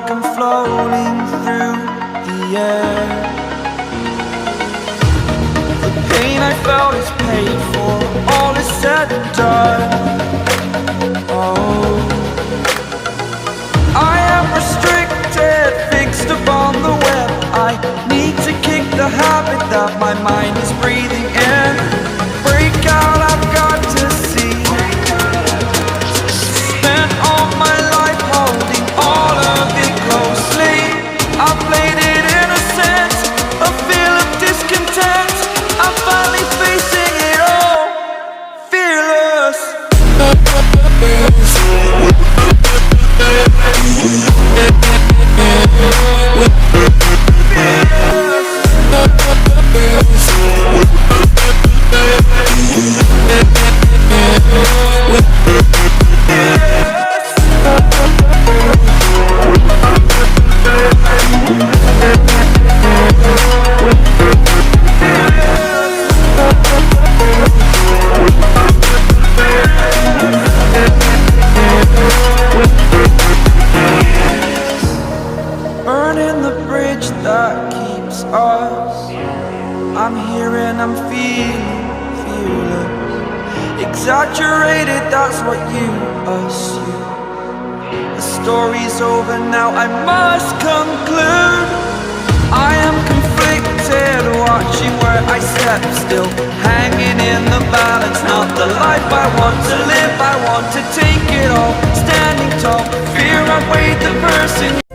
like I'm floating through the air. The pain I felt is paid for, all is said and done. Oh, I am restricted, fixed upon the web. I need to kick the habit that my mind is breathing in. Break out, I've got to see. Spent all my life holding all of it closely. I played it innocent, a feel of discontent. I'm finally facing it all, fearless. Burning the bridge that keeps us. I'm here and I'm feeling fearless. Exaggerated, that's what you assume. The story's over now, I must conclude. I am conflicted, watching where I step still, hanging in the balance. Not the life I want to live, I want to take it all. Standing tall, fear outweighed the person.